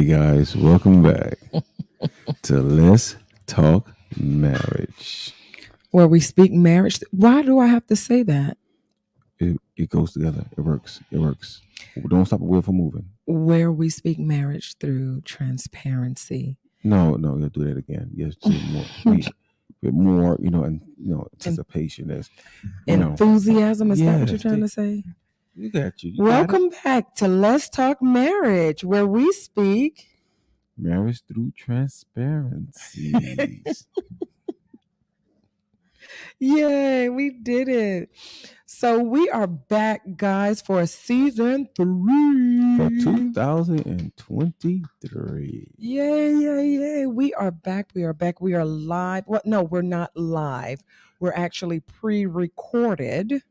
Hey guys, welcome back to Let's Talk Marriage. Where we speak marriage. Why do I have to say that? It goes together. It works. It works. Don't stop a wheel from moving. Where we speak marriage through transparency. No, you'll do that again. Yes, more, with more, anticipation. As enthusiasm. Is that what you're trying to say? You got you. Welcome back to Let's Talk Marriage, where we speak marriage through transparency. Yay, we did it. So we are back, guys, for season 3. For 2023. Yay. We are back. We are live. Well, no, we're not live. We're actually pre-recorded.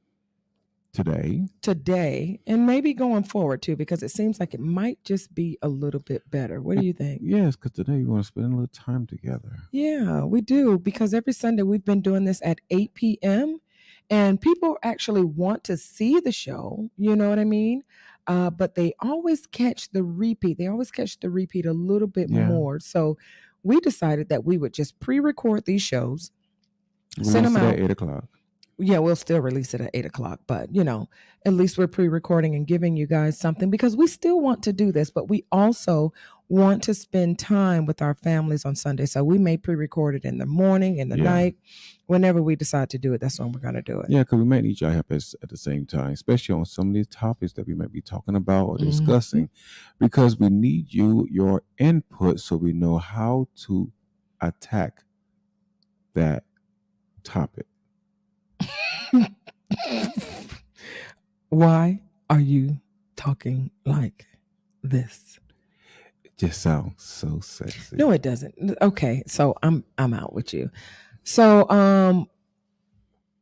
Today, and maybe going forward too, because it seems like it might just be a little bit better. What do you think? Yes, because today we want to spend a little time together. Yeah, we do, because every Sunday we've been doing this at 8 p.m. and people actually want to see the show, you know what I mean? But they always catch the repeat. They always catch the repeat a little bit more. So we decided that we would just pre-record these shows, send them out at 8 o'clock. Yeah, we'll still release it at 8 o'clock, but at least we're pre-recording and giving you guys something, because we still want to do this, but we also want to spend time with our families on Sunday. So we may pre-record it in the morning, in the night, whenever we decide to do it. That's when we're going to do it. Yeah, because we might need your help at the same time, especially on some of these topics that we might be talking about or discussing, because we need your input so we know how to attack that topic. Why are you talking like this? It just sounds so sexy. No, it doesn't. Okay, so I'm out with you. So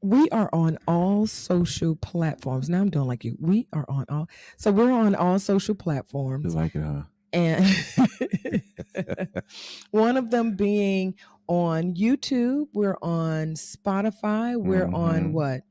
we are on all social platforms. Now I'm doing like you. We are on all. So we're on all social platforms. You like it, huh? And one of them being on YouTube. We're on Spotify. We're on what?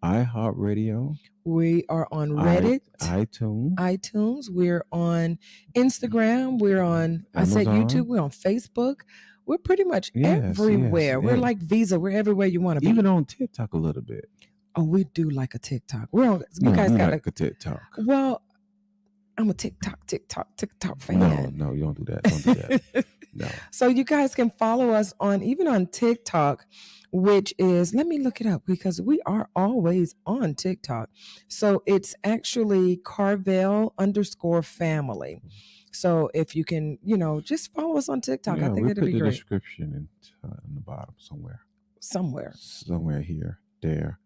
iHeartRadio. We are on Reddit, iTunes. We're on Instagram. We're on Amazon. I said YouTube. We're on Facebook. We're pretty much everywhere. We're like Visa. We're everywhere you want to be. Even on TikTok a little bit. Oh, we do like a TikTok. We're on. You guys got like a TikTok. Well, I'm a TikTok fan. No, you don't do that. Don't do that. No. So you guys can follow us even on TikTok, which is, let me look it up, because we are always on TikTok. So it's actually Carvel_family. So if you can, just follow us on TikTok. I think it'd be great. The description in the bottom somewhere here, there.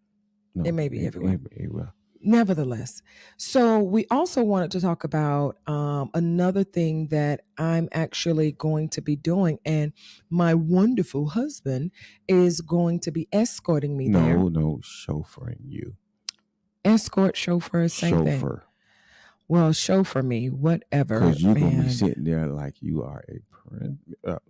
No, it may be everywhere. Nevertheless, so we also wanted to talk about another thing that I'm actually going to be doing, and my wonderful husband is going to be escorting me there. No, chauffeuring you. Escort, chauffeur, same thing. Well, chauffeur me, whatever. Because you're going to be sitting there like you are a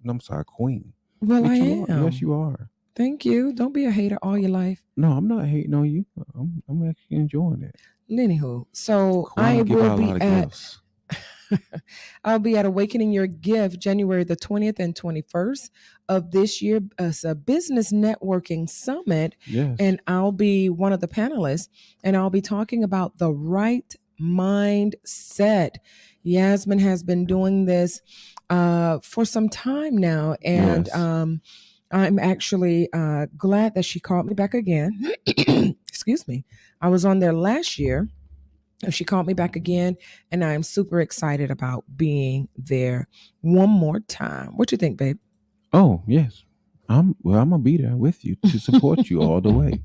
queen. Well, I am. Yes, you are. Thank you. Don't be a hater all your life. No, I'm not hating on you. I'm actually enjoying it. Anywho, so I will be at I'll be at Awakening Your Gift January the 20th and 21st of this year. It's a business networking summit. Yes. And I'll be one of the panelists, and I'll be talking about the right mindset. Yasmin has been doing this for some time now, and I'm actually glad that she called me back again. Excuse me. I was on there last year. She called me back again, and I am super excited about being there one more time. What you think, babe? Oh, yes. I'm going to be there with you to support you all the way.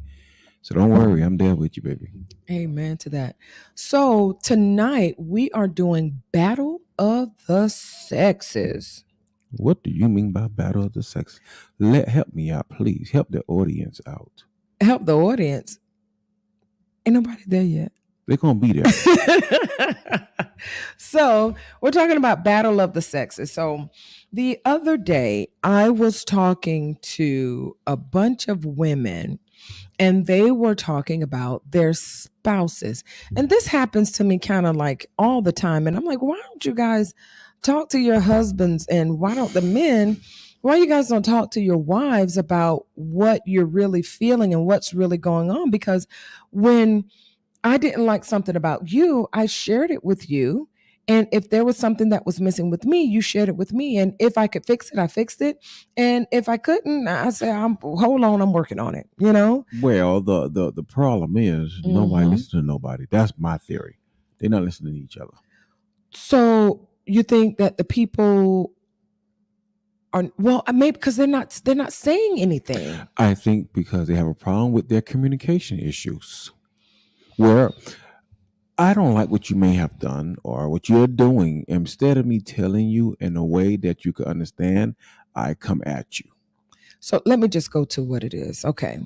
So don't worry, I'm there with you, baby. Amen to that. So tonight we are doing Battle of the Sexes. What do you mean by Battle of the Sexes? Help me out, please. Help the audience out. Help the audience? Ain't nobody there yet. They're going to be there. So we're talking about Battle of the Sexes. So the other day I was talking to a bunch of women, and they were talking about their spouses. And this happens to me kind of like all the time. And I'm like, why don't you guys talk to your husbands, and why don't the men, why you guys don't talk to your wives about what you're really feeling and what's really going on? Because when I didn't like something about you, I shared it with you. And if there was something that was missing with me, you shared it with me. And if I could fix it, I fixed it. And if I couldn't, I said, hold on, I'm working on it, you know? Well, the problem is nobody Hmm. listens to nobody. That's my theory. They're not listening to each other. So you think that the people are, well, maybe because they're not saying anything. I think because they have a problem with their communication issues. Where I don't like what you may have done or what you're doing. Instead of me telling you in a way that you can understand, I come at you. So let me just go to what it is. Okay.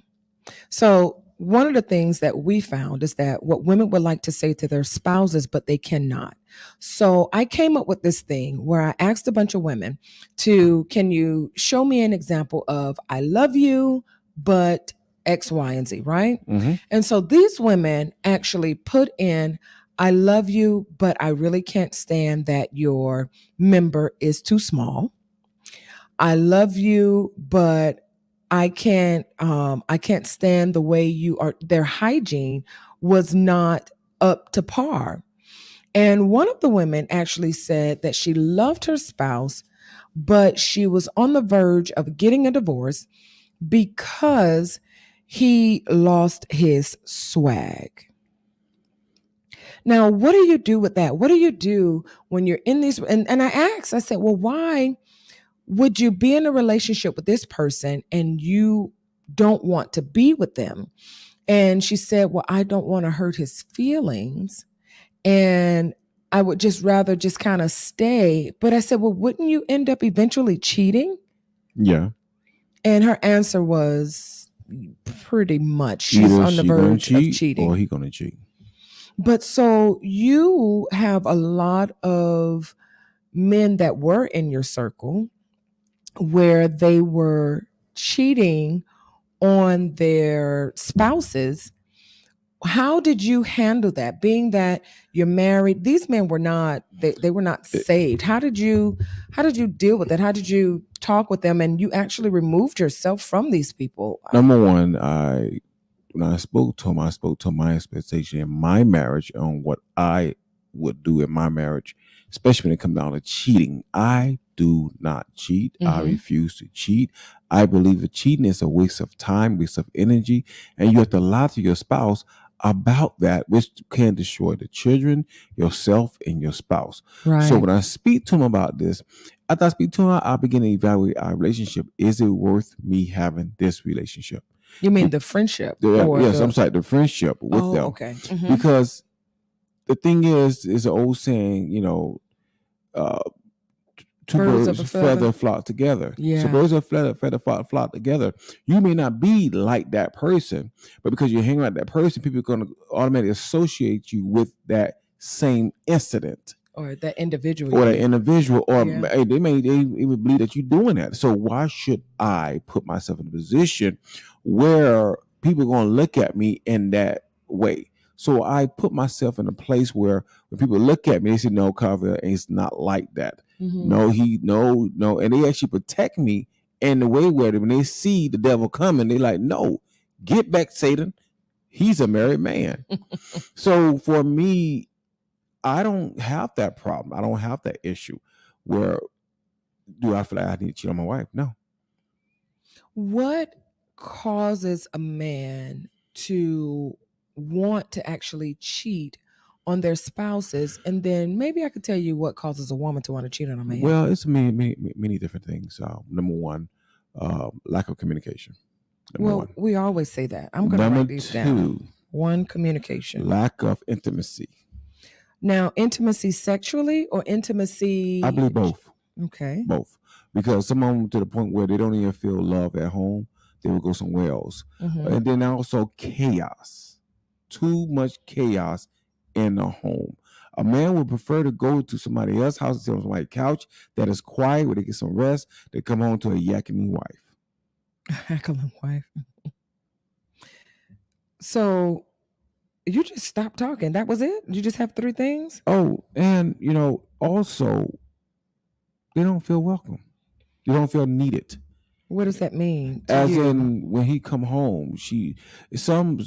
So, one of the things that we found is that what women would like to say to their spouses, but they cannot. So, I came up with this thing where I asked a bunch of women can you show me an example of I love you, but X, Y, and Z, right? Hmm. And so these women actually put in, I love you, but I really can't stand that your member is too small. I love you, but I can't stand the way you are, their hygiene was not up to par. And one of the women actually said that she loved her spouse, but she was on the verge of getting a divorce because he lost his swag. Now, what do you do with that? What do you do when you're in these? And I asked, I said, well, why would you be in a relationship with this person and you don't want to be with them? And she said, well, I don't want to hurt his feelings. And I would just rather just kind of stay. But I said, well, wouldn't you end up eventually cheating? Yeah. And her answer was pretty much she's Either on the she gonna verge of cheat or cheating. he gonna cheat. But so you have a lot of men that were in your circle where they were cheating on their spouses. How did you handle that? Being that you're married, these men were not, they were not It- saved. How did you deal with that? How did you talk with them and you actually removed yourself from these people? Number one, when I spoke to my expectation in my marriage on what I would do in my marriage, especially when it comes down to cheating. I do not cheat. I Hmm. refuse to cheat. I believe that cheating is a waste of time, waste of energy, and you have to lie to your spouse about that, which can destroy the children, yourself, and your spouse. So Right. when I speak to him about this, after I speak to him, I begin to evaluate our relationship. Is it worth me having this relationship? You mean Be- the friendship or yes, I'm the, sorry, the friendship with oh, them, okay. Hmm. because the thing is an old saying, uh, two Birds of birds a feather feather. flock together. So Yeah. birds of feather flock together. You may not be like that person, but because you hang around that person, people are going to automatically associate you with that same incident Or that individual, you or that mean. individual, or Yeah. they even believe that you're doing that. So why should I put myself in a position where people are going to look at me in that way? So I put myself in a place where when people look at me, they say, "No, Carver, it's not like that. Hmm. No, no," and they actually protect me in the way where when they see the devil coming, they like, "No, get back, Satan. He's a married man." So for me, I don't have that problem. I don't have that issue where do I feel like I need to cheat on my wife? No. What causes a man to want to actually cheat on their spouses? And then maybe I could tell you what causes a woman to want to cheat on a man. Well, it's many different things. Number one, lack of communication. Number Well, one. we always say that. I'm going to Number write these down. two, One, communication. lack of intimacy. Now, intimacy sexually or I intimacy? believe both. Okay. Both. Because some of them to the point where they don't even feel love at home, they will go somewhere else. Hmm. And then also chaos. Too much chaos in the home. A man would prefer to go to somebody else's house, sit on somebody's couch that is quiet, where they get some rest, they come home to a yakking wife. Heckling wife. So you just stopped talking. That was it? You just have three things? Oh, and also they don't feel welcome. They don't feel needed. What does that mean to As you? in, when he come home, some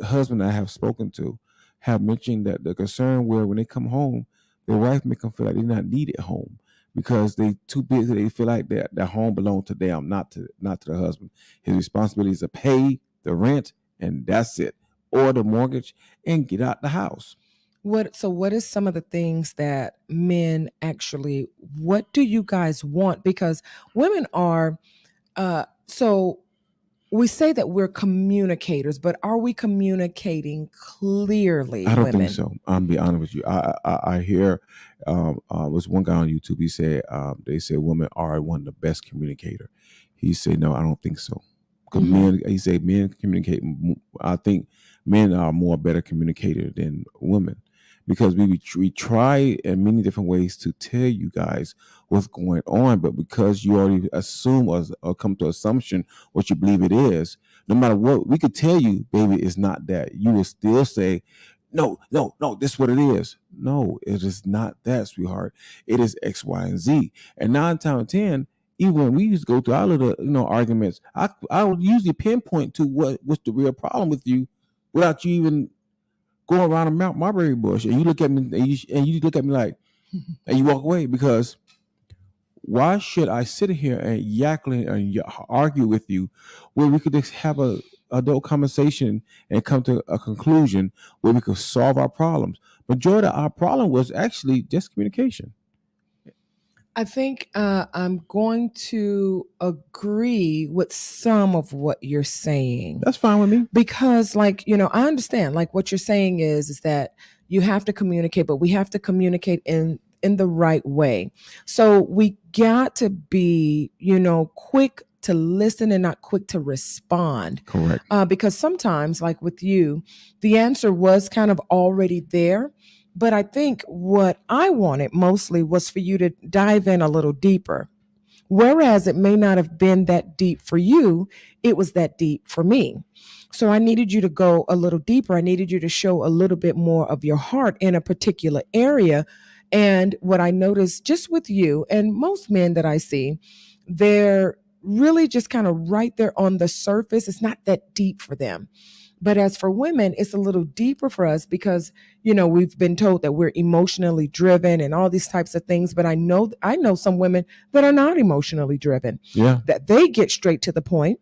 husband I have spoken to have mentioned that the concern where when they come home, their wife make them feel like they're not needed home because they too busy. They feel like that their home belongs to them, not to the husband. His responsibility is to pay the rent and that's it, or the mortgage, and get out the house. What is some of the things that men actually, what do you guys want? Because women are, so we say that we're communicators, but are we communicating clearly, I don't think women? so. I'm be honest with you. I hear was one guy on YouTube. He said they said women are one of the best communicator. He said no, I don't think so. Because Mhm. men, he said men communicate. I think men are more better communicator than women because we try in many different ways to tell you guys what's going on, but because you already assume or come to assumption what you believe it is, no matter what we could tell you, baby, it's not that. You will still say, no, no, no, this is what it is. No, it is not that, sweetheart. It is X, Y, and Z. And 9 times 10, even when we used to go through our little, arguments, I would usually pinpoint to what's the real problem with you without you even going around a Mount Marbury bush. And you look at me and you look at me like, and you walk away because why should I sit here and yackling and argue with you where we could just have a adult conversation and come to a conclusion where we could solve our problems? Majority of our problem was actually just communication. I think I'm going to agree with some of what you're saying That's fine with me. because, like, I understand. Like, what you're saying is that you have to communicate, but we have to communicate in the right way. So we got to be, quick to listen and not quick to respond. Correct. Because sometimes, like with you, the answer was kind of already there. But I think what I wanted mostly was for you to dive in a little deeper. Whereas it may not have been that deep for you, it was that deep for me. So I needed you to go a little deeper. I needed you to show a little bit more of your heart in a particular area. And what I noticed just with you and most men that I see, they're really just kind of right there on the surface. It's not that deep for them. But as for women, it's a little deeper for us because, we've been told that we're emotionally driven and all these types of things. But I know some women that are not emotionally driven, Yeah. that they get straight to the point,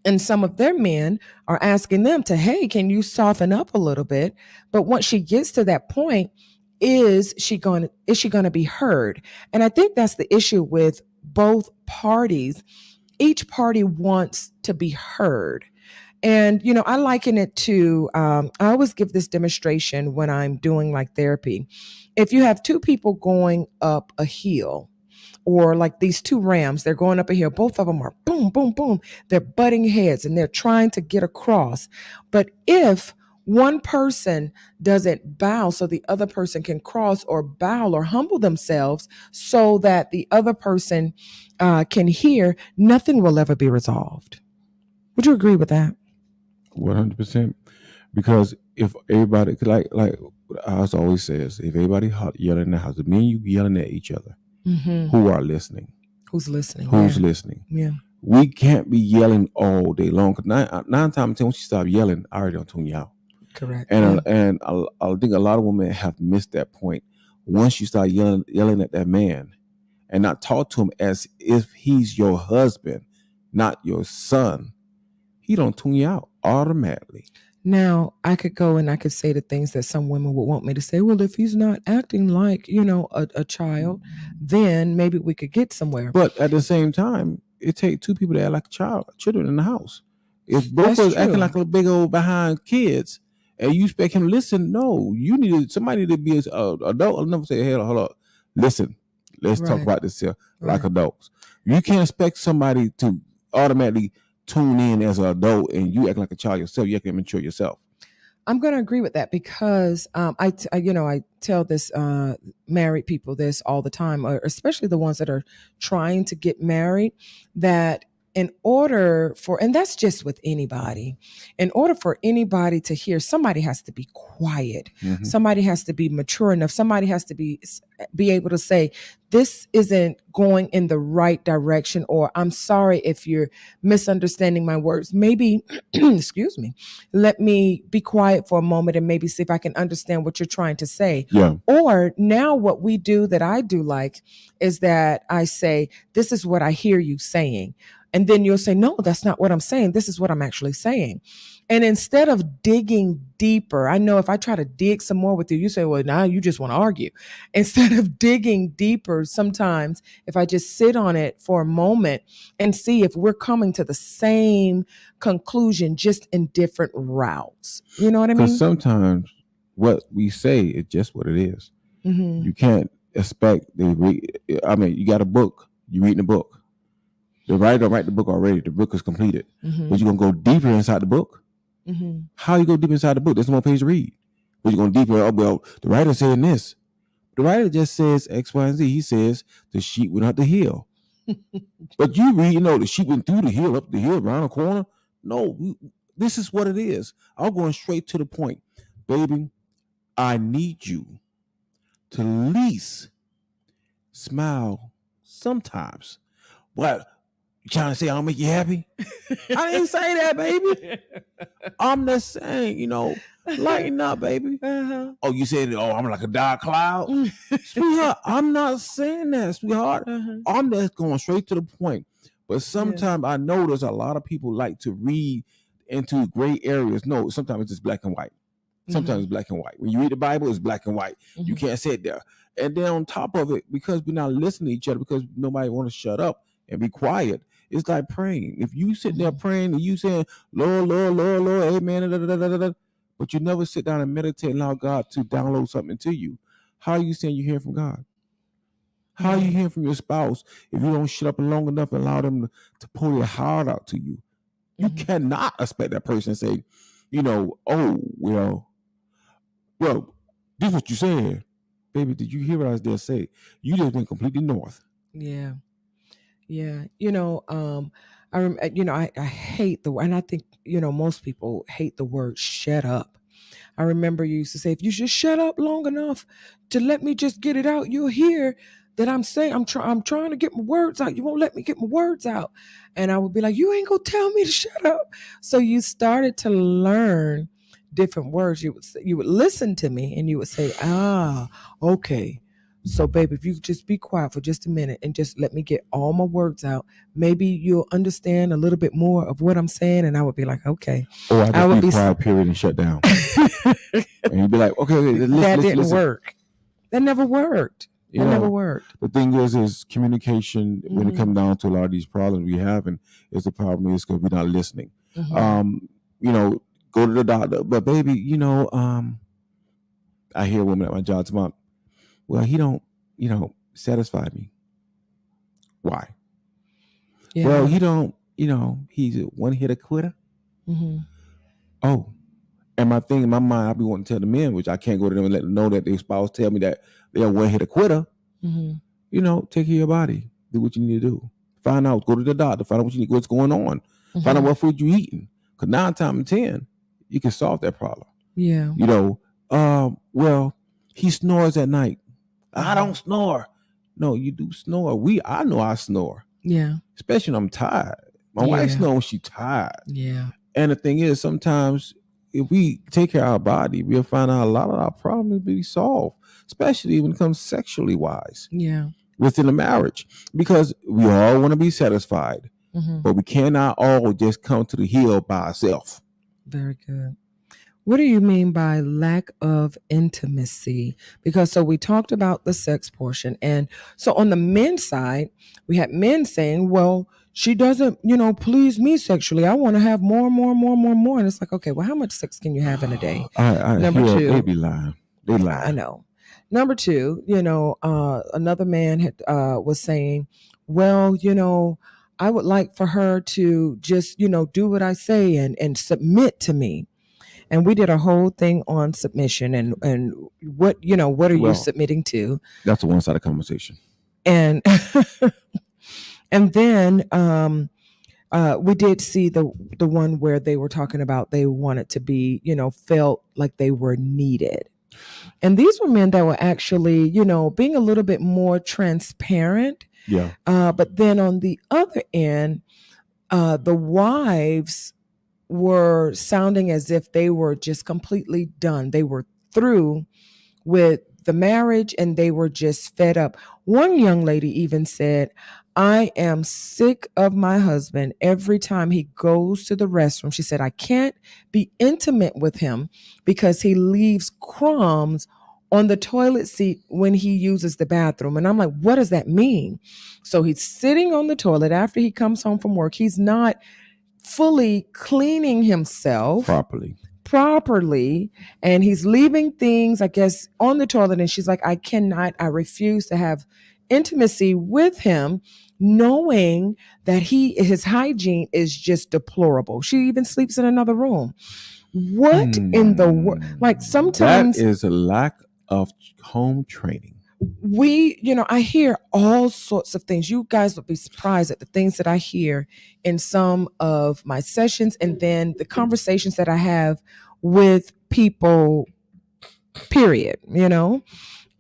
and some of their men are asking them to, hey, can you soften up a little bit? But once she gets to that point, is she going to be heard? And I think that's the issue with both parties. Each party wants to be heard. And, I liken it to, I always give this demonstration when I'm doing like therapy. If you have two people going up a hill, or like these two rams, they're going up a hill, both of them are boom, boom, boom. They're butting heads and they're trying to get across. But if one person doesn't bow so the other person can cross, or bow or humble themselves so that the other person can hear, nothing will ever be resolved. Would you agree with that? 100%. Because if everybody, like House always says, if everybody yelling in the house, me and you yelling at each other, who are listening? Who's listening? Who's listening? Yeah. We can't be yelling all day long. Because nine times 10, once you stop yelling, I already don't tune you out. Correct. And I think a lot of women have missed that point. Once you start yelling at that man and not talk to him as if he's your husband, not your son, he don't tune you out automatically. Now, I could go and I could say the things that some women would want me to say. Well, if he's not acting like, a child, then maybe we could get somewhere. But at the same time, it takes two people to act like children in the house. If both That's of us acting true. like a big old behind kids, and you expect him to listen, no, somebody to be an adult. I'll never say, hey, hold up, listen, let's talk Right. about this here like Right. adults. You can't expect somebody to automatically tune in as an adult and you act like a child yourself. You have to mature yourself. I'm going to agree with that because I tell this married people this all the time, or especially the ones that are trying to get married, that in order for, and that's just with anybody, in order for anybody to hear, somebody has to be quiet. Mhm. Somebody has to be mature enough. Somebody has to be able to say, this isn't going in the right direction, or I'm sorry if you're misunderstanding my words. Maybe, excuse me, let me be quiet for a moment and maybe see if I can understand what you're trying to say. Yeah. Or now what we do that I do like is that I say, this is what I hear you saying. And then you'll say, no, that's not what I'm saying. This is what I'm actually saying. And instead of digging deeper, I know if I try to dig some more with you, you say, well, now you just want to argue. Instead of digging deeper, sometimes if I just sit on it for a moment and see if we're coming to the same conclusion, just in different routes. You know what I mean? Because sometimes what we say is just what it is. Mhm. You can't expect you got a book, you're reading a book. The writer don't write the book already. The book is completed. Mhm. But you're going to go deeper inside the book. Mhm. How you go deeper inside the book? There's no more page to read. But you're going deeper. Oh, well, the writer saying this. The writer just says X, Y, and Z. He says the sheep went up the hill. But you read, the sheep went through the hill, up the hill, around the corner. No, this is what it is. I'm going straight to the point. Baby, I need you to at least smile sometimes. What? You trying to say I'll make you happy? I didn't say that, baby. I'm just saying, lighten up, baby. Uh-huh. Oh, you said, I'm like a dark cloud? Sweetheart, I'm not saying that, sweetheart. Uh-huh. I'm just going straight to the point. But sometimes I notice a lot of people like to read into gray areas. No, sometimes it's just black and white. Sometimes it's black and white. When you read the Bible, it's black and white. You can't sit there. And then on top of it, because we're not listening to each other, because nobody want to shut up and be quiet, it's like praying. If you sit there praying and you saying, Lord, Lord, Lord, Lord, amen, da, da, da, da, da, but you never sit down and meditate and allow God to download something to you, how are you saying you hear from God? How are you hearing from your spouse if you don't shut up long enough and allow them to pull their heart out to you? You cannot expect that person to say, oh, well, this is what you said. Baby, did you hear what I was there say? You just went completely north. Yeah. Yeah. I hate the word, and I think, most people hate the word shut up. I remember you used to say, if you just shut up long enough to let me just get it out, you'll hear that I'm saying, I'm trying to get my words out. You won't let me get my words out. And I would be like, you ain't gonna tell me to shut up. So you started to learn different words. You would listen to me and you would say, okay. So, baby, if you could just be quiet for just a minute and just let me get all my words out, maybe you'll understand a little bit more of what I'm saying. And I would be like, okay. Or I would be quiet, period, and shut down. And you'd be like, okay, that didn't work. That never worked. Never worked. The thing is communication when it comes down to a lot of these problems we have, and is the problem is because we're not listening. Go to the doctor, but baby, I hear a woman at my job tomorrow. Well, he don't, satisfy me. Why? Yeah. Well, he don't, he's a one-hitter quitter. Oh, and my thing in my mind, I be wanting to tell the men, which I can't go to them and let them know that their spouse tell me that they're a one-hitter quitter. Take care of your body. Do what you need to do. Find out. Go to the doctor. Find out what's going on. Find out what food you're eating. Because 9 times 10, you can solve that problem. Yeah. Well, he snores at night. I don't snore. No, you do snore. I know I snore. Yeah. Especially when I'm tired. My wife snores when she's tired. Yeah. And the thing is, sometimes if we take care of our body, we'll find out a lot of our problems will be solved, especially when it comes sexually wise. Yeah. Within a marriage. Because we all want to be satisfied. But we cannot all just come to the hill by ourselves. Very good. What do you mean by lack of intimacy? Because so we talked about the sex portion. And so on the men's side, we had men saying, well, she doesn't, please me sexually. I want to have more. And it's like, okay, well, how much sex can you have in a day? Number 2. They be lying. They lie. I know. Number 2, another man was saying, well, I would like for her to just, do what I say and submit to me. And we did a whole thing on submission and what are you submitting to? That's a one-sided conversation. And and then We did see the one where they were talking about they wanted to be, felt like they were needed. And these were men that were actually, being a little bit more transparent. Yeah. But then on the other end, the wives were sounding as if they were just completely done. They were through with the marriage and they were just fed up. One young lady even said, I am sick of my husband every time he goes to the restroom. She said, I can't be intimate with him because he leaves crumbs on the toilet seat when he uses the bathroom. And I'm like, what does that mean? So he's sitting on the toilet after he comes home from work. He's not fully cleaning himself properly, and he's leaving things, I guess, on the toilet. And she's like, I refuse to have intimacy with him, knowing that his hygiene is just deplorable. She even sleeps in another room. What in the world? Like, sometimes that is a lack of home training. I hear all sorts of things. You guys would be surprised at the things that I hear in some of my sessions, and then the conversations that I have with people, period,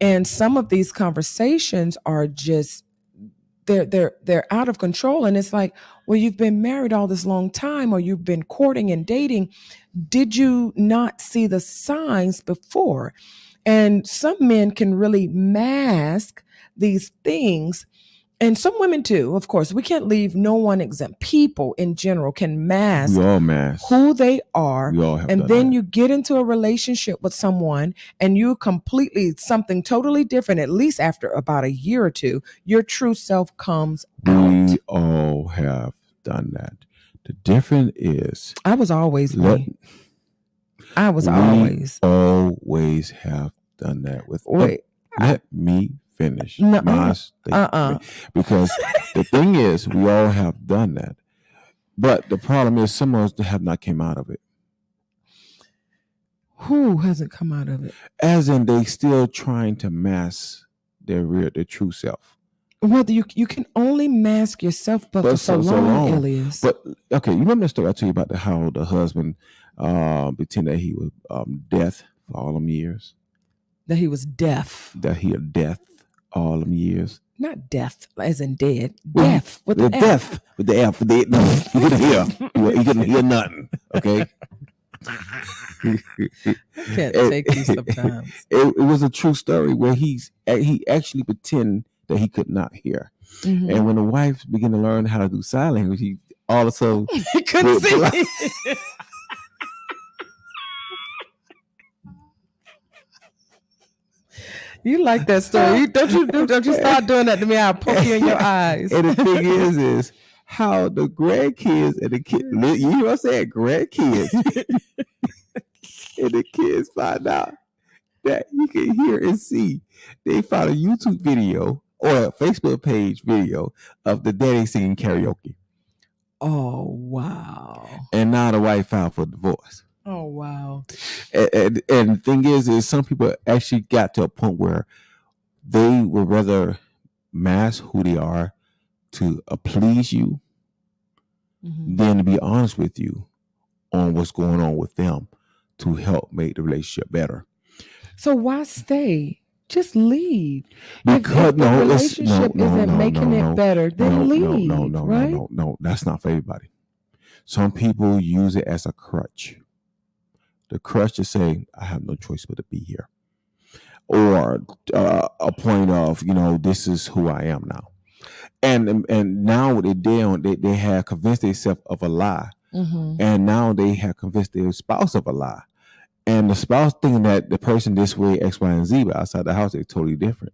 and some of these conversations are just, they're out of control. And it's like, well, you've been married all this long time, or you've been courting and dating. Did you not see the signs before? And some men can really mask these things, and some women too. Of course, we can't leave no one exempt. People in general can mask who they are. And then you get into a relationship with someone and you completely something totally different. At least after about a year or two, your true self comes out. We all have done that. The difference is I was always me. always have done that with. Let me finish my statement. Because the thing is, we all have done that. But the problem is, some of us have not came out of it. Who hasn't come out of it? As in, they still trying to mask their true self. Well, you can only mask yourself, but for so long, Elias. But okay, you remember the story I told you about how the husband pretended that he was deaf for all them years. That he was deaf. That he was deaf all them years. Not deaf as in dead. Deaf with the deaf with the F. No, you couldn't hear. You couldn't hear nothing. Okay. Can't take you sometimes. It was a true story where he actually pretended that he could not hear. Mm-hmm. And when the wife began to learn how to do sign language, he all of a sudden he couldn't see. You like that story? Don't you start doing that to me? I'll poke you in your eyes. And the thing is how the grandkids and the kids, you know what I'm saying? Grandkids and the kids find out that you can hear and see. They found a YouTube video or a Facebook page video of the daddy singing karaoke. Oh, wow. And now the wife filed for divorce. Oh, wow. And the thing is some people actually got to a point where they would rather mask who they are to please you than to be honest with you on what's going on with them to help make the relationship better. So why stay? Just leave. Because if the relationship isn't making it better, then leave. No, that's not for everybody. Some people use it as a crutch. The crutch to say, I have no choice but to be here. Or a point of, this is who I am now. And now what they did, they have convinced themselves of a lie. Mm-hmm. And now they have convinced their spouse of a lie. And the spouse thinking that the person this way, X, Y, and Z, but outside the house, they're totally different.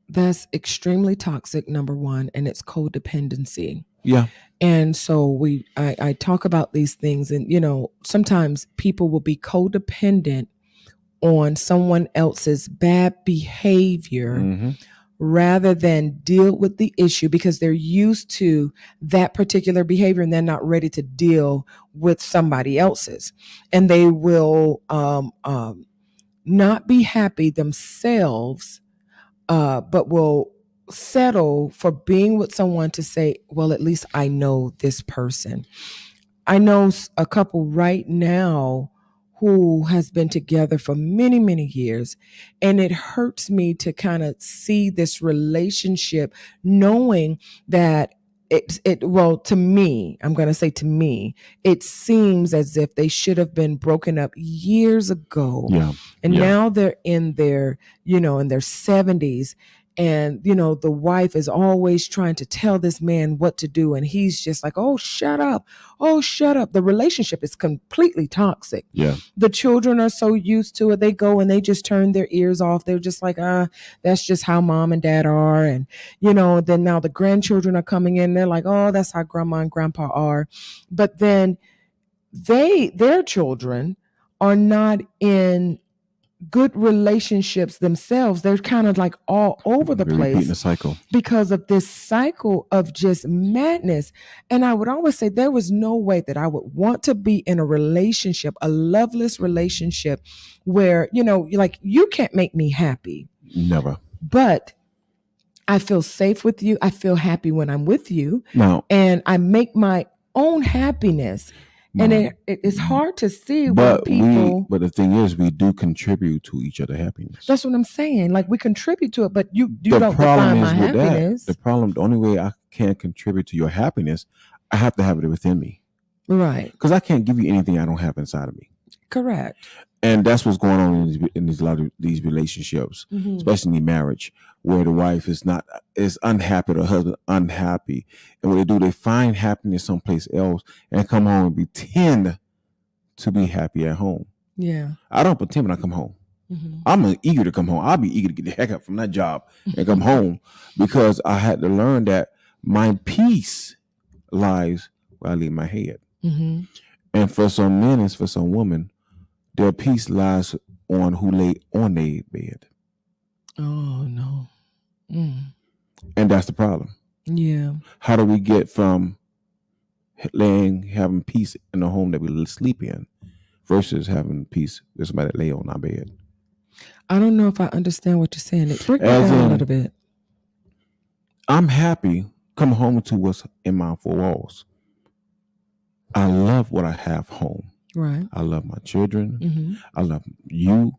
That's extremely toxic, number one, and it's codependency. Yeah. And so I talk about these things, and, sometimes people will be codependent on someone else's bad behavior rather than deal with the issue because they're used to that particular behavior and they're not ready to deal with somebody else's. And they will not be happy themselves, but will settle for being with someone to say, well, at least I know this person. I know a couple right now who has been together for many, many years. And it hurts me to kind of see this relationship knowing that well, to me, I'm going to say to me, it seems as if they should have been broken up years ago. Yeah. And Yeah. now they're in their, in their 70s. And, the wife is always trying to tell this man what to do. And he's just like, oh, shut up. Oh, shut up. The relationship is completely toxic. Yeah. The children are so used to it. They go and they just turn their ears off. They're just like, that's just how mom and dad are. And, then now the grandchildren are coming in. They're like, oh, that's how grandma and grandpa are. But then their children are not in good relationships themselves. They're kind of like all over the place, repeating the cycle because of this cycle of just madness. And I would always say there was no way that I would want to be in a relationship, a loveless relationship, where like, you can't make me happy. Never. But I feel safe with you. I feel happy when I'm with you. No. And I make my own happiness. And it's hard to see but when people. But the thing is, we do contribute to each other's happiness. That's what I'm saying. Like, we contribute to it, but you don't define my happiness. The only way I can contribute to your happiness, I have to have it within me. Right. Because I can't give you anything I don't have inside of me. Correct. And that's what's going on in a lot of these relationships, especially in marriage, where the wife is unhappy, or the husband unhappy. And what they do, they find happiness someplace else and come home and pretend to be happy at home. Yeah. I don't pretend when I come home. I'm eager to come home. I'll be eager to get the heck out from that job and come home, because I had to learn that my peace lies where I leave my head. And for some men and for some women, their peace lies on who lay on their bed. Oh, no. And that's the problem. Yeah. How do we get from having peace in the home that we sleep in versus having peace with somebody that lay on our bed? I don't know if I understand what you're saying. Break it down a little bit. I'm happy coming home to what's in my four walls. I love what I have home. Right. I love my children. I love you.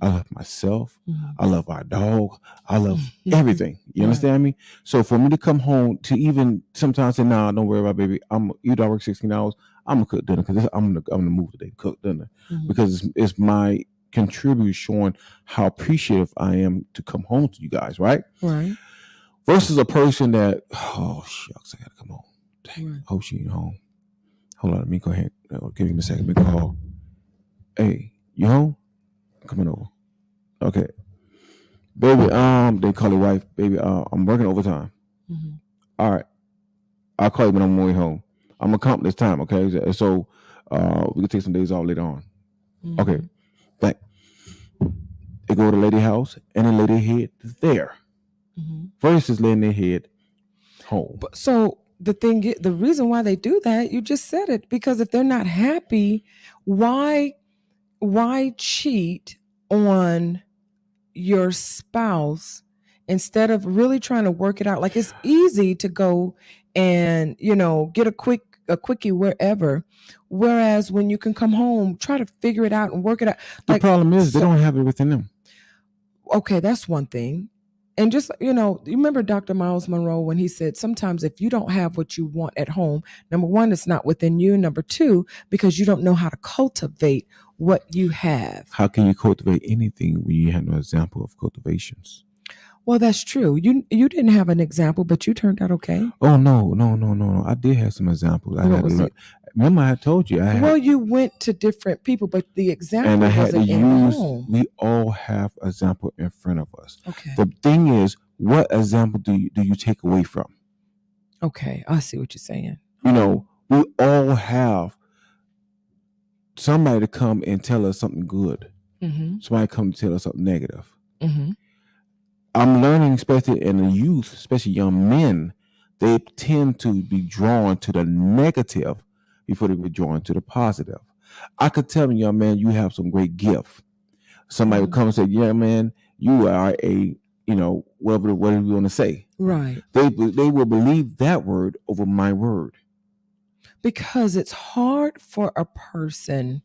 I love myself. I love our dog. I love everything. You understand me? So for me to come home to even sometimes say, "Nah, don't worry about baby. Even though I work 16 hours, I'm gonna cook dinner because I'm gonna move today, cook dinner because it's my contribute showing how appreciative I am to come home to you guys, right? Right. Versus a person that, oh shucks, I gotta come home. Dang, Right. hope she ain't home. Hold on, let me go ahead. Give me a second. Let me call. Hey, you home? Coming over. Okay. Baby, they call your wife. Baby, I'm working overtime. All right. I'll call you when I'm on my way home. I'm gonna come this time, okay? So we can take some days off later on. Okay. But they go to the lady house and they lay their head there. Versus laying their head home. So the reason why they do that, you just said it, because if they're not happy, why cheat on your spouse instead of really trying to work it out? Like, it's easy to go and get a quickie wherever, whereas when you can come home, try to figure it out and work it out. The problem is they don't have it within them. Okay, that's one thing. And just, you remember Dr. Miles Monroe when he said, sometimes if you don't have what you want at home, number one, it's not within you. Number two, because you don't know how to cultivate what you have. How can you cultivate anything when you have no example of cultivations? Well, that's true. You didn't have an example, but you turned out okay. Oh, no. I did have some examples. Remember I had told you. You went to different people, but the example and I had wasn't to in use, home. we all have an example in front of us. Okay. The thing is, what example do you take away from? Okay, I see what you're saying. We all have somebody to come and tell us something good. Somebody come to tell us something negative. I'm learning, especially in the youth, especially young men, they tend to be drawn to the negative before they be drawn to the positive. I could tell a young man, you have some great gift. Somebody would come and say, yeah, man, you are a, whatever you want to say. Right. They will believe that word over my word. Because it's hard for a person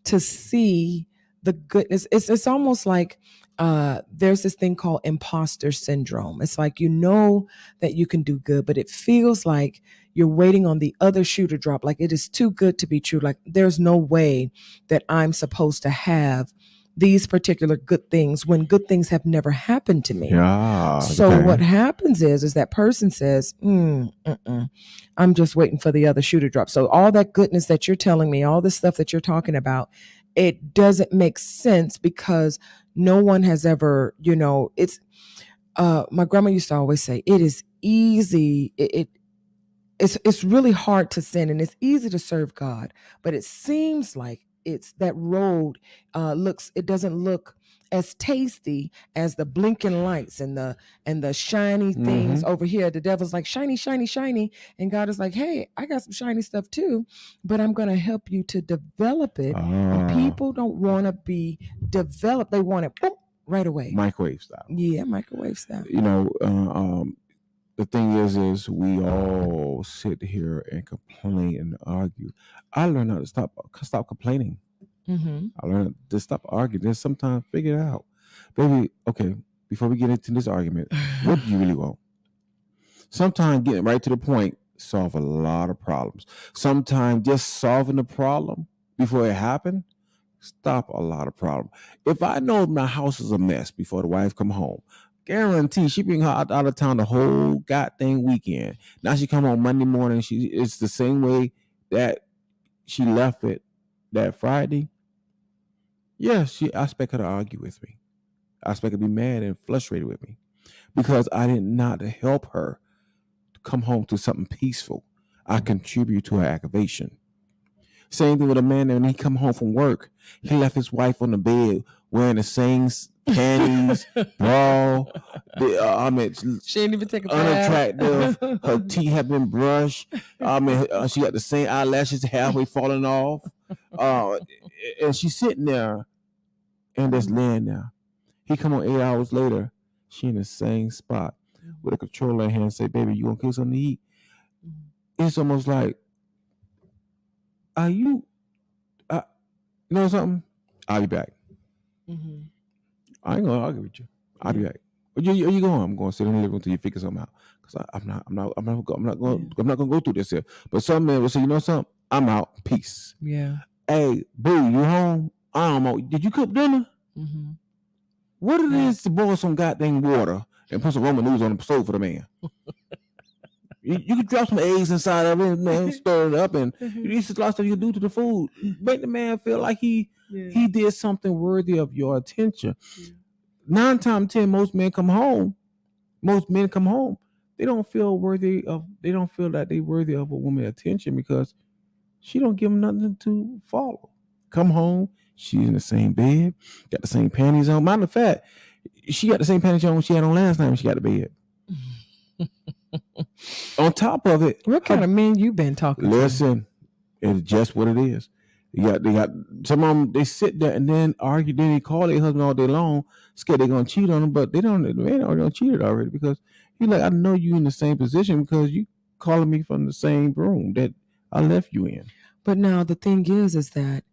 to see the goodness. It's almost like there's this thing called imposter syndrome. It's like you know that you can do good, but it feels like you're waiting on the other shoe to drop. Like it is too good to be true. Like there's no way that I'm supposed to have these particular good things when good things have never happened to me. Yeah. So Okay. what happens is that person says, I'm just waiting for the other shoe to drop. So all that goodness that you're telling me, all this stuff that you're talking about, it doesn't make sense because no one has ever, it's my grandma used to always say, it is easy. It's really hard to sin and it's easy to serve God, but it seems like it's that road it doesn't look as tasty as the blinking lights and the shiny things over here. The devil's like shiny, shiny, shiny, and God is like, hey, I got some shiny stuff too, but I'm going to help you to develop it. And people don't want to be developed; they want it boom, right away, microwave style. Yeah, microwave style. The thing is we all sit here and complain and argue. I learned how to stop complaining. I learned to stop arguing. Then sometimes figure it out, baby. Okay, before we get into this argument, what do you really want? Sometimes getting right to the point solve a lot of problems. Sometimes just solving the problem before it happened stop a lot of problems. If I know my house is a mess before the wife come home, guarantee she been out of town the whole goddamn weekend. Now she come home Monday morning. It's the same way that she left it that Friday. Yeah, I expect her to argue with me. I expect her to be mad and frustrated with me because I did not help her to come home to something peaceful. I contribute to her aggravation. Same thing with a man when he come home from work. He left his wife on the bed wearing the same panties, bra. She didn't even take a unattractive. Her teeth have been brushed. She got the same eyelashes halfway falling off. And she's sitting there and just laying there. He come on 8 hours later. She in the same spot with a controller in hand and say, baby, you want to cook something to eat? It's almost like, are you know something? I'll be back. I ain't gonna argue with you. I'll be back. Where you going? I'm going to sit in the living room until you figure something out. Because I'm not gonna go through this here. But some men will say, you know something? I'm out. Peace. Yeah. Hey, boo, you home? I don't know. Did you cook dinner? What it is to boil some goddamn water and put some Roman noodles on the stove for the man? You could drop some eggs inside of it, man, stir it up, and there's a lot of stuff you can do to the food. Make the man feel like he did something worthy of your attention. 9 times 10, most men come home. They don't feel that they're worthy of a woman's attention because she don't give them nothing to follow. Come home, she's in the same bed, got the same panties on. Matter of fact, she got the same panties on she had on last time when she got to bed. On top of it, what kind of men you been talking to? Listen, it's just what it is. They got some of them. They sit there and then argue. Then they call their husband all day long, scared they're gonna cheat on them, but they don't. The man already cheated already because he's like, I know you in the same position because you calling me from the same room that I left you in. But now the thing is that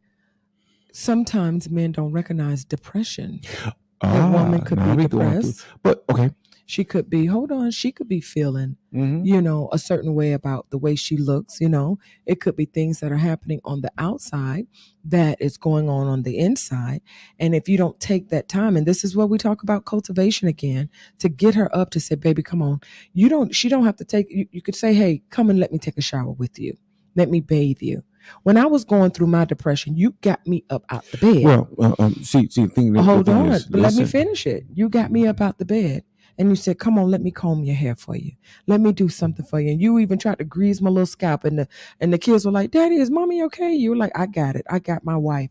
sometimes men don't recognize depression. A woman could be depressed, but okay. She could be, she could be feeling, a certain way about the way she looks, It could be things that are happening on the outside that is going on the inside. And if you don't take that time, and this is what we talk about cultivation again, to get her up to say, baby, come on. She don't have to take, you could say, hey, come and let me take a shower with you. Let me bathe you. When I was going through my depression, you got me up out the bed. Well, see, hold on, let me finish it. You got me up out the bed. And you said, come on, let me comb your hair for you. Let me do something for you. And you even tried to grease my little scalp. And the kids were like, Daddy, is mommy okay? You were like, I got it. I got my wife.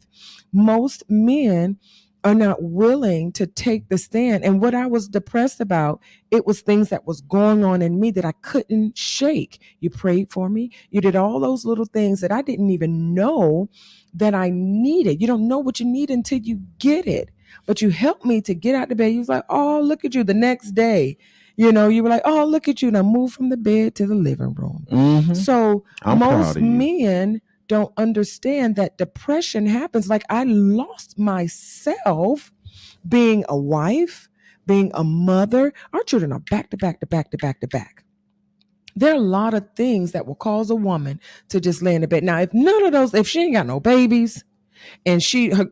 Most men are not willing to take the stand. And what I was depressed about, it was things that was going on in me that I couldn't shake. You prayed for me. You did all those little things that I didn't even know that I needed. You don't know what you need until you get it. But you helped me to get out of bed. You was like, oh, look at you the next day. You know, you were like, oh, look at you. Now move from the bed to the living room. Mm-hmm. So I'm proud most of you. men don't understand that depression happens. Like I lost myself being a wife, being a mother. Our children are back to back to back to back to back. There are a lot of things that will cause a woman to just lay in the bed. Now, if none of those, if she ain't got no babies and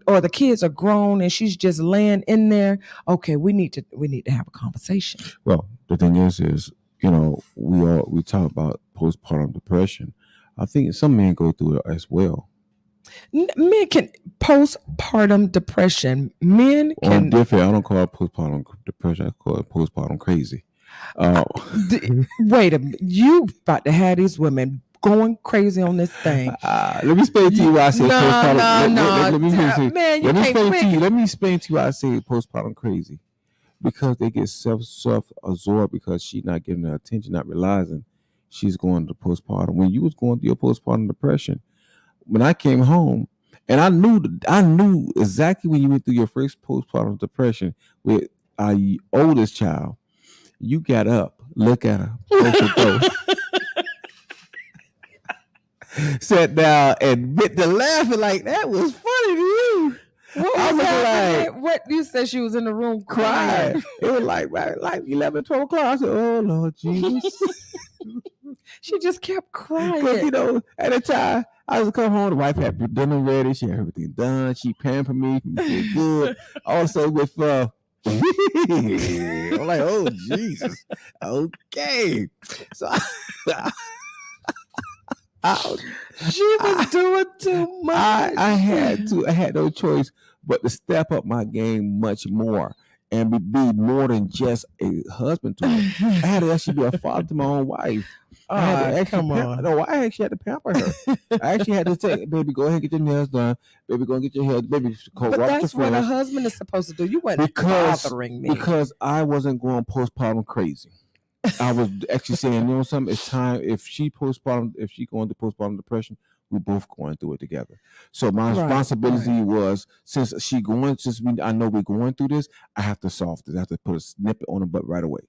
or the kids are grown and she's just laying in there, okay, we need to have a conversation. Well, the thing is, you know, we talk about postpartum depression. I think some men go through it as well. Men can postpartum depression. Men can different. I don't call it postpartum depression. I call it postpartum crazy. Wait a minute. You about to have these women going crazy on this thing. Let me explain to you why I say postpartum. Let me explain to you why I say postpartum crazy. Because they get self-absorbed because she's not getting her attention, not realizing she's going to postpartum. When you was going through your postpartum depression, when I came home, and I knew exactly when you went through your first postpartum depression with our oldest child, you got up, look at her, sat down, and bit the laughing like that was funny to you. I was like, what? You said she was in the room crying. It was like 11, 12 o'clock. I said, oh, Lord Jesus. She just kept crying. Because, you know, at the time, I was come home, the wife had dinner ready, she had everything done, she pampered me, feel good. Also with I'm like, oh Jesus. Okay. So she was doing too much. I had no choice but to step up my game much more and be more than just a husband to her. I had to actually be a father to my own wife. Come on. No, I actually had to pamper her. I actually had to say, baby, go ahead and get your nails done. Baby, go and get your hair. Baby, but that's what a husband is supposed to do. You weren't bothering me. Because I wasn't going postpartum crazy. I was actually saying, you know something, it's time. If she going to postpartum depression, we're both going through it together. So my responsibility was, since I know we're going through this, I have to solve this. I have to put a snippet on the butt right away.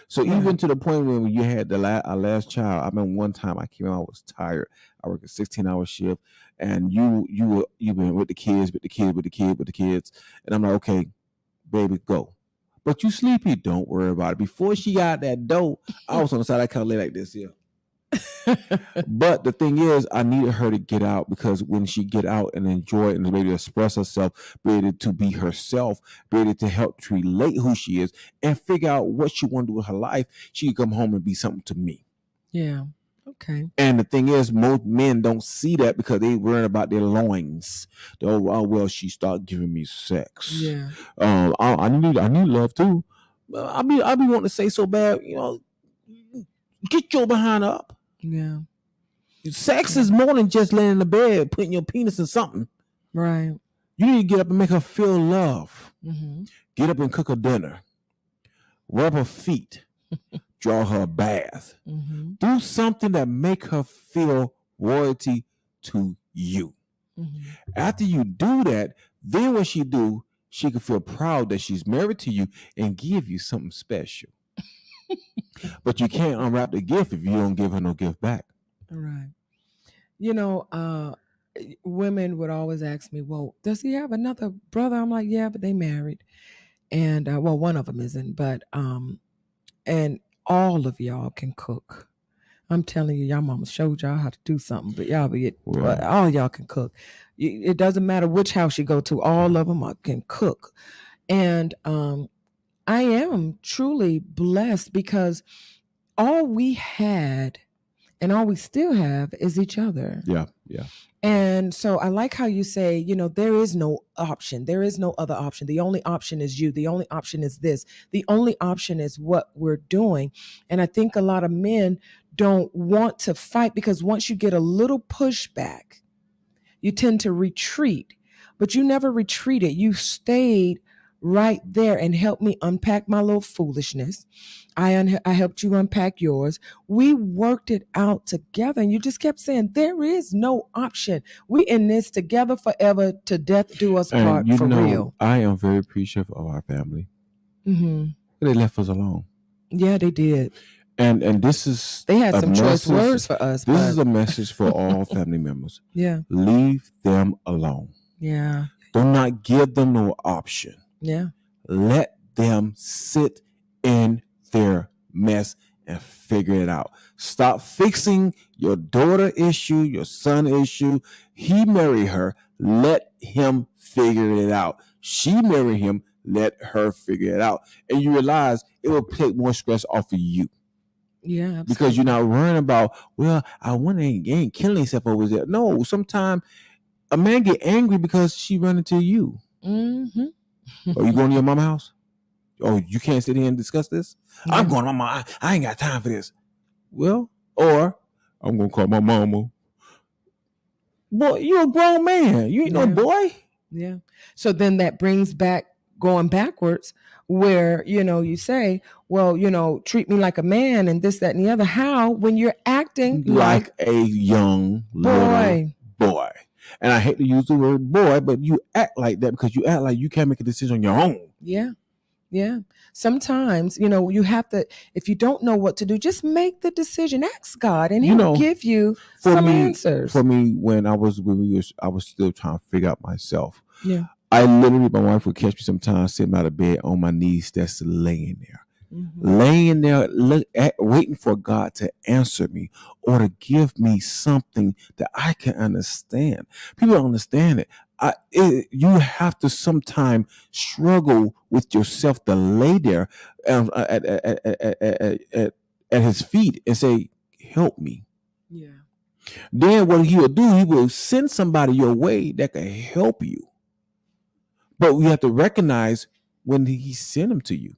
So even to the point when you had our last child, I remember one time I came out, I was tired. I worked a 16-hour shift, and you've been with the kids, and I'm like, okay, baby, go. But you sleepy, don't worry about it. Before she got that dough, I was on the side, I kind of lay like this here. But the thing is, I needed her to get out, because when she get out and enjoy it and be able to express herself, be able to be herself, be able to help to relate who she is and figure out what she want to do with her life, she can come home and be something to me. Yeah. Okay. And the thing is, most men don't see that because they worry about their loins. Oh, well, she started giving me sex. Yeah. I need love too. I be wanting to say so bad, you know, get your behind up. Yeah. Sex is more than just laying in the bed, putting your penis in something. Right. You need to get up and make her feel love. Mm-hmm. Get up and cook her dinner. Rub her feet. Draw her a bath. Mm-hmm. Do something that make her feel royalty to you. Mm-hmm. After you do that, then what she do, she can feel proud that she's married to you and give you something special. But you can't unwrap the gift if you don't give her no gift back. Right. You know, women would always ask me, well, does he have another brother? I'm like, yeah, but they married. And well, one of them isn't, but and all of y'all can cook. I'm telling you, y'all mama showed y'all how to do something, but all y'all can cook. It doesn't matter which house you go to, all of them can cook. And I am truly blessed because all we had and all we still have is each other. Yeah, yeah. And so I like how you say, you know, there is no option. There is no other option. The only option is you. The only option is this. The only option is what we're doing. And I think a lot of men don't want to fight because once you get a little pushback, you tend to retreat. But you never retreated. You stayed right there and helped me unpack my little foolishness. I helped you unpack yours. We worked it out together, and you just kept saying there is no option. We in this together forever, to death do us part. And for real. I am very appreciative of our family. Mm-hmm. They left us alone. Yeah, they did. And this is They had a some choice message. words for us, This but is a message for all family members. yeah, Leave them alone. yeah, Do not give them no option. yeah, Let them sit in their mess and figure it out. Stop fixing your daughter issue, your son issue. He married her. Let him figure it out. She married him. Let her figure it out. And you realize it will take more stress off of you. yeah, absolutely. Because you're not worrying about, well, I want to ain't killing himself over there. No, sometimes a man get angry because she run into you. Mm-hmm. Are you going to your mama's house? Oh, you can't sit here and discuss this? Yeah. I'm going to my mama. I ain't got time for this. Well, or I'm going to call my mama. Boy, you're a grown man. You ain't no boy. Yeah. So then that brings back going backwards where, you say, well, treat me like a man and this, that, and the other. How? When you're acting like a young boy. Little boy. And I hate to use the word boy, but you act like that because you act like you can't make a decision on your own. Yeah. Yeah. Sometimes, you have to, if you don't know what to do, just make the decision. Ask God and he'll give you some answers. For me, when I was still trying to figure out myself. Yeah. I literally, my wife would catch me sometimes sitting out of bed on my knees, just laying there. Mm-hmm. Laying there, waiting for God to answer me or to give me something that I can understand. People don't understand it. You have to sometimes struggle with yourself to lay there at his feet and say, help me. Yeah. Then what he will do, he will send somebody your way that can help you. But we have to recognize when he sent them to you.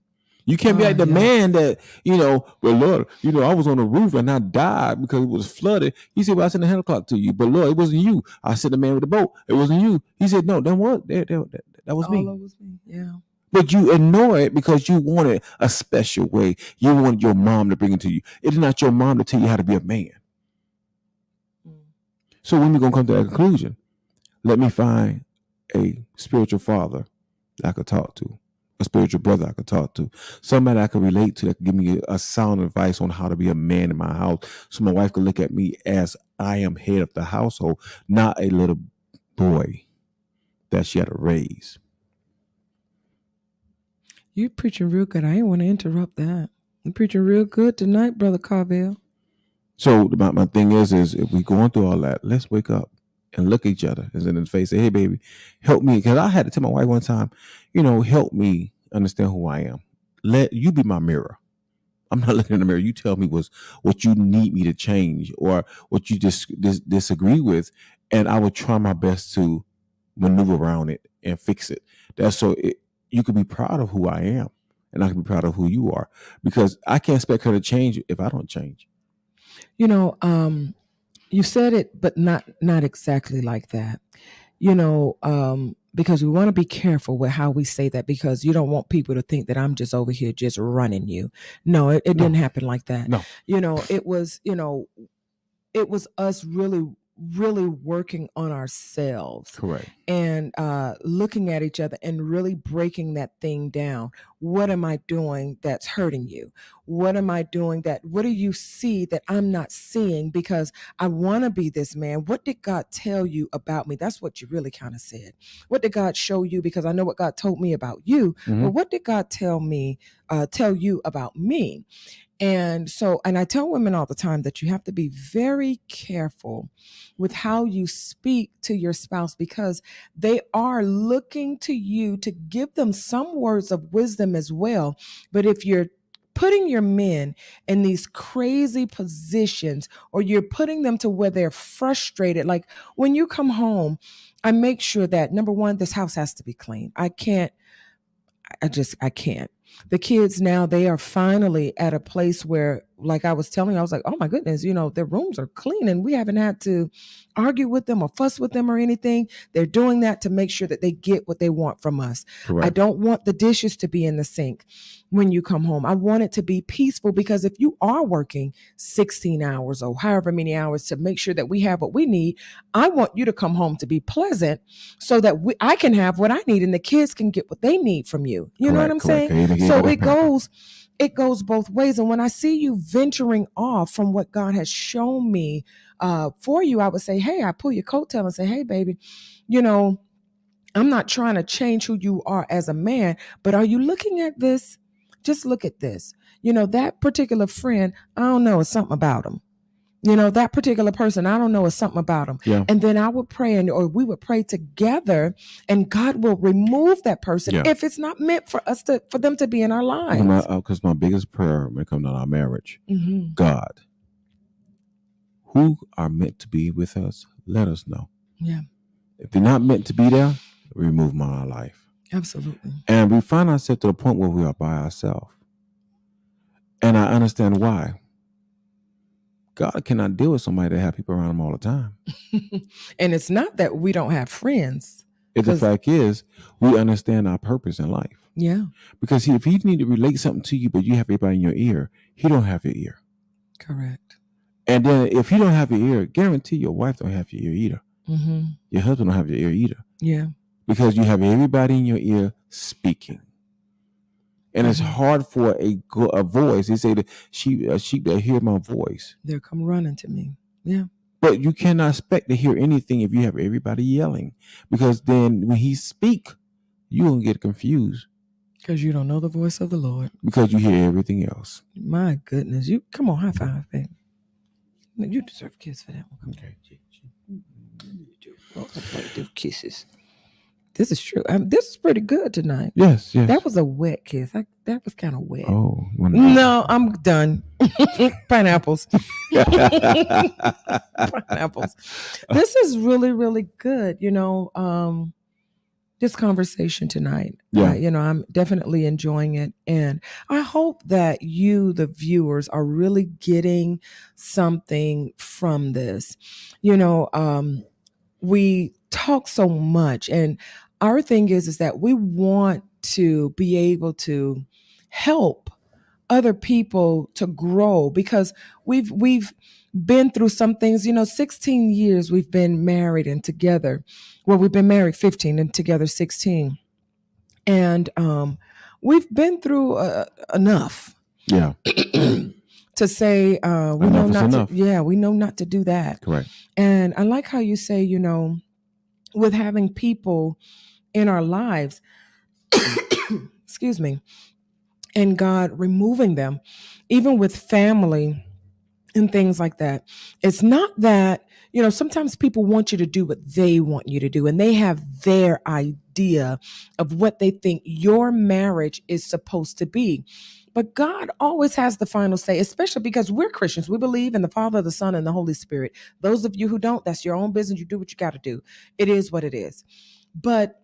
You can't be like the man that, well, Lord, I was on the roof and I died because it was flooded. He said, well, I sent a helicopter to you. But Lord, it wasn't you. I sent a man with a boat. It wasn't you. He said, no, that was me. That was me. Yeah. But you ignore it because you wanted a special way. You wanted your mom to bring it to you. It is not your mom to tell you how to be a man. So when we're going to come to that conclusion, let me find a spiritual father that I could talk to, a spiritual brother I could talk to, somebody I could relate to that could give me a sound advice on how to be a man in my house, so my wife could look at me as I am head of the household, not a little boy that she had to raise. You preaching real good. I didn't want to interrupt that. You're preaching real good tonight, Brother Carville. So my thing is if we're going through all that, let's wake up and look at each other and in the face, say, hey, baby, help me. Because I had to tell my wife one time, help me understand who I am. Let you be my mirror. I'm not looking in the mirror. You tell me what you need me to change or what you disagree with, and I will try my best to maneuver around it and fix it. That's so you can be proud of who I am, and I can be proud of who you are, because I can't expect her to change if I don't change. You said it, but not exactly like that. Because we want to be careful with how we say that, because you don't want people to think that I'm just over here just running you. No, it didn't happen like that. No. It was us really working on ourselves. Correct. And looking at each other and really breaking that thing down. What am I doing that's hurting you? What am I doing what do you see that I'm not seeing? Because I want to be this man. What did God tell you about me? That's what you really kind of said. What did God show you? Because I know what God told me about you, but what did God tell you about me? And I tell women all the time that you have to be very careful with how you speak to your spouse, because they are looking to you to give them some words of wisdom as well. But if you're putting your men in these crazy positions, or you're putting them to where they're frustrated, like when you come home, I make sure that, number one, this house has to be clean. I can't. The kids now, they are finally at a place where, like I was telling you, I was like, oh my goodness, their rooms are clean and we haven't had to argue with them or fuss with them or anything. They're doing that to make sure that they get what they want from us. Correct. I don't want the dishes to be in the sink when you come home. I want it to be peaceful, because if you are working 16 hours or however many hours to make sure that we have what we need, I want you to come home to be pleasant, so that I can have what I need and the kids can get what they need from you. You know what I'm saying? So it goes it goes both ways. And when I see you venturing off from what God has shown me for you, I would say, hey, I pull your coattail and say, hey, baby, you know, I'm not trying to change who you are as a man, but are you looking at this? Just look at this. You know, that particular friend, I don't know, it's something about him. You know, that particular person, I don't know, it's something about him. Yeah. And then I would pray, or we would pray together, and God will remove that person if it's not meant for them to be in our lives. Because my biggest prayer when it comes to our marriage, Mm-hmm. God, who are meant to be with us, let us know. Yeah. If they're not meant to be there, remove them out of our life. Absolutely. And we find ourselves to the point where we are by ourselves. And I understand why. God cannot deal with somebody that have people around him all the time. And it's not that we don't have friends. The fact is, we understand our purpose in life. Yeah. Because if he need to relate something to you, but you have everybody in your ear, he don't have your ear. Correct. And then if he don't have your ear, guarantee your wife don't have your ear either. Mm-hmm. Your husband don't have your ear either. Yeah. Because you have everybody in your ear speaking. And it's hard for a voice. They say that sheep that hear my voice, they'll come running to me. Yeah. But you cannot expect to hear anything if you have everybody yelling. Because then when he speak, you're going to get confused. Because you don't know the voice of the Lord. Because you hear everything else. My goodness. You come on, high five, baby. You deserve a kiss for that one. Okay. Do kisses. This is true. This is pretty good tonight. Yes, yes. That was a wet kiss. That was kind of wet. Oh. No, I'm done. Pineapples. Pineapples. This is really, really good. You know, this conversation tonight. Yeah. You know, I'm definitely enjoying it. And I hope that you, the viewers, are really getting something from this. You know, we talk so much, and our thing is that we want to be able to help other people to grow, because we've been through some things. You know, 16 years we've been married and together. Well, we've been married 15 and together 16. And we've been through enough. Yeah. To say we know not enough. to. Yeah, we know not to do that. Correct. And I like how you say, you know, with having people in our lives, excuse me, and God removing them, even with family and things like that. It's not that, you know, sometimes people want you to do what they want you to do, and they have their idea of what they think your marriage is supposed to be. But God always has the final say, especially because we're Christians. We believe in the Father, the Son, and the Holy Spirit. Those of you who don't, that's your own business. You do what you got to do. It is what it is. But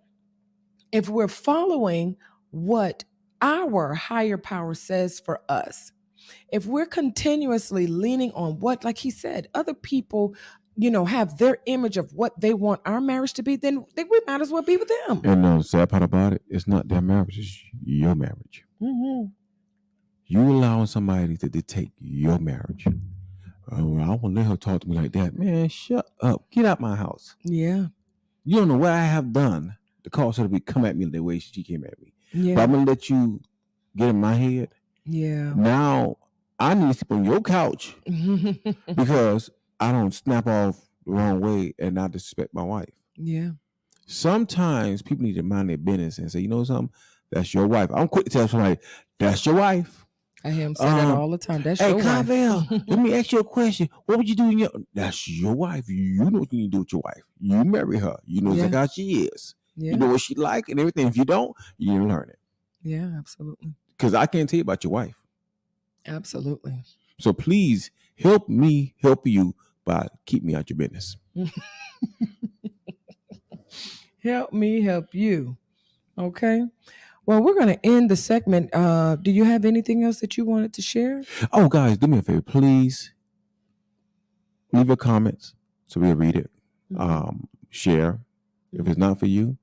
if we're following what our higher power says for us, if we're continuously leaning on what, like he said, other people, you know, have their image of what they want our marriage to be, then we might as well be with them. And the sad part about it, it's not their marriage, it's your marriage. Mm-hmm. You allowing somebody to dictate your marriage. Oh, I won't let her talk to me like that. Man, shut up. Get out my house. Yeah. You don't know what I have done to cause her to come at me the way she came at me. Yeah. But I'm going to let you get in my head. Yeah. Now, I need to sleep on your couch because I don't snap off the wrong way and not disrespect my wife. Yeah. Sometimes people need to mind their business and say, you know something? That's your wife. I'm quick to tell somebody, that's your wife. I hear him say that all the time. That's your wife. Carvel, let me ask you a question. What would you do in your... That's your wife. You know what you need to do with your wife. You marry her. You know exactly how she is. Yeah. You know what she like and everything. If you don't, you didn't learn it. Yeah, absolutely. Because I can't tell you about your wife. Absolutely. So please help me help you by keep me out your business. Help me help you. Okay. Well, we're going to end the segment. Do you have anything else that you wanted to share? Oh, guys, do me a favor. Please leave your comments so we'll read it. Mm-hmm. Share. If it's not for you,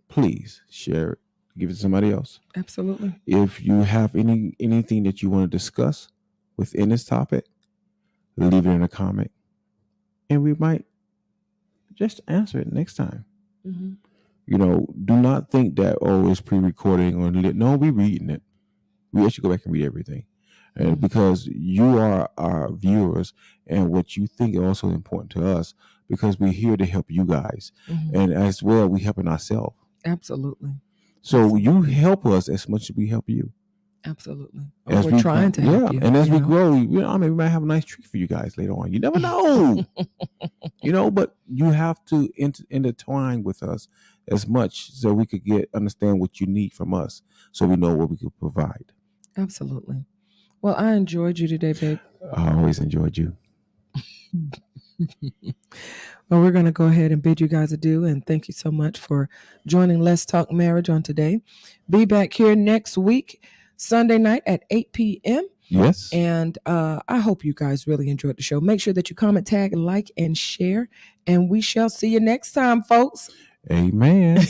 please share it. Give it to somebody else. Absolutely. If you have anything that you want to discuss within this topic, leave it in a comment. And we might just answer it next time. You know, do not think that, oh, it's pre-recording or no, we're reading it. we actually go back and read everything. And Mhm. because you are our viewers, and what you think is also important to us, because we're here to help you guys, Mhm. and as well we helping ourselves. Absolutely. So you help us as much as we help you. Absolutely. Or As we're we trying to help you. and as you we know? grow, I mean, we might have a nice treat for you guys later on. You never know. But you have to intertwine with us as much so we could understand what you need from us, so we know what we could provide. Absolutely. Well, I enjoyed you today, babe. I always enjoyed you. Well, we're going to go ahead and bid you guys adieu, and thank you so much for joining Let's Talk Marriage on today. Be back here next week, Sunday night at 8 p.m. Yes. And I hope you guys really enjoyed the show. Make sure that you comment, tag, like, and share. And we shall see you next time, folks. Amen.